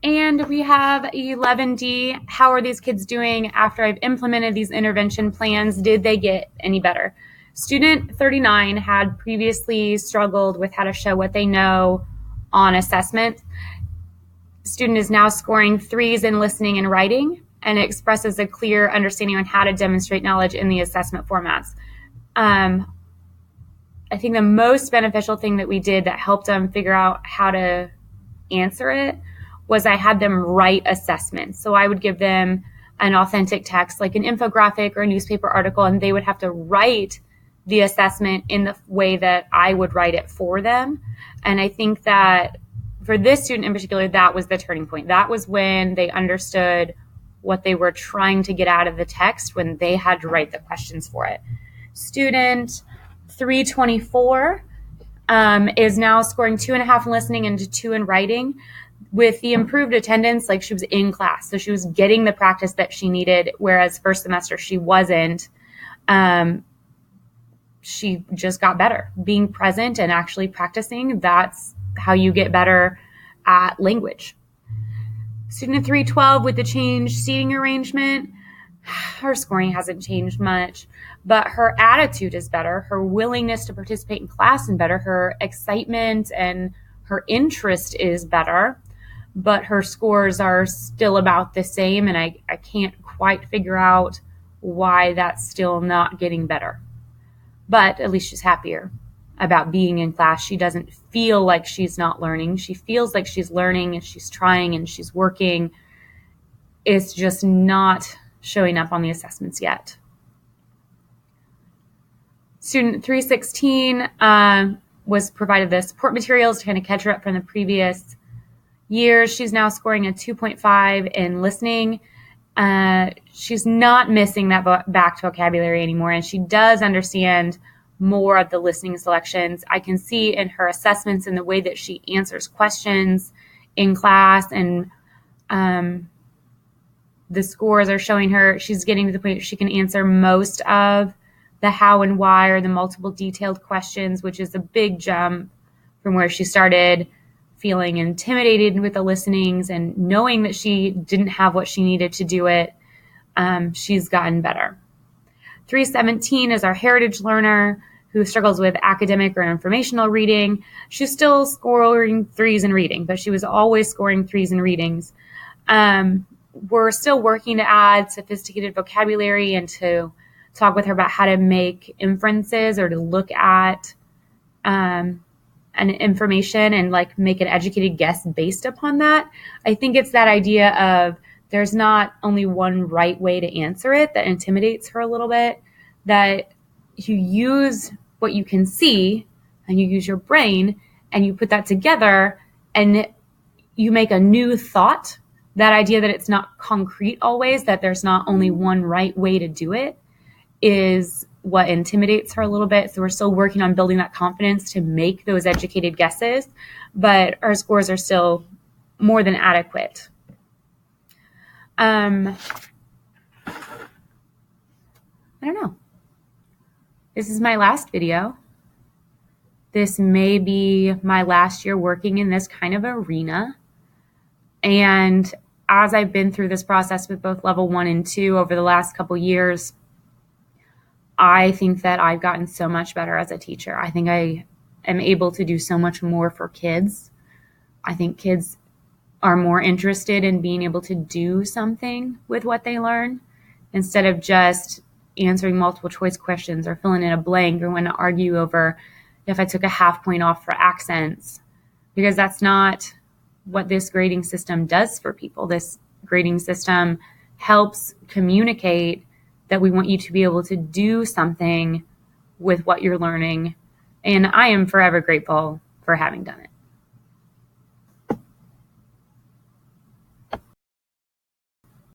And we have 11D. How are these kids doing after I've implemented these intervention plans? Did they get any better? Student 39 had previously struggled with how to show what they know on assessment. Student is now scoring 3s in listening and writing and expresses a clear understanding on how to demonstrate knowledge in the assessment formats. I think the most beneficial thing that we did that helped them figure out how to answer it was I had them write assessments. So I would give them an authentic text, like an infographic or a newspaper article, and they would have to write the assessment in the way that I would write it for them. And I think that for this student in particular, that was the turning point. That was when they understood what they were trying to get out of the text when they had to write the questions for it. Student 324 is now scoring 2.5 in listening and 2 in writing. With the improved attendance, like she was in class, so she was getting the practice that she needed, whereas first semester she wasn't. She just got better. Being present and actually practicing, that's how you get better at language. Student 312 with the changed seating arrangement, her scoring hasn't changed much, but her attitude is better. Her willingness to participate in class is better. Her excitement and her interest is better, but her scores are still about the same, and I can't quite figure out why that's still not getting better. But at least she's happier about being in class. She doesn't feel like she's not learning. She feels like she's learning and she's trying and she's working. It's just not showing up on the assessments yet. Student 316 was provided the support materials to kind of catch her up from the previous years. She's now scoring a 2.5 in listening. She's not missing that back vocabulary anymore, and she does understand more of the listening selections. I can see in her assessments and the way that she answers questions in class, and the scores are showing her she's getting to the point where she can answer most of the how and why or the multiple detailed questions, which is a big jump from where she started feeling intimidated with the listenings and knowing that she didn't have what she needed to do it. She's gotten better. 317 is our heritage learner who struggles with academic or informational reading. She's still scoring 3s in reading, but she was always scoring 3s in readings. We're still working to add sophisticated vocabulary and to talk with her about how to make inferences or to look at an information and like make an educated guess based upon that. I think it's that idea of there's not only one right way to answer it that intimidates her a little bit, that you use what you can see and you use your brain and you put that together and you make a new thought. That idea that it's not concrete always, that there's not only one right way to do it, is what intimidates her a little bit. So we're still working on building that confidence to make those educated guesses, but our scores are still more than adequate. I don't know. This is my last video. This may be my last year working in this kind of arena. And as I've been through this process with both level 1 and 2 over the last couple years, I think that I've gotten so much better as a teacher. I think I am able to do so much more for kids. I think kids are more interested in being able to do something with what they learn instead of just answering multiple choice questions or filling in a blank or want to argue over if I took a half point off for accents, because that's not what this grading system does for people. This grading system helps communicate that we want you to be able to do something with what you're learning. And I am forever grateful for having done it.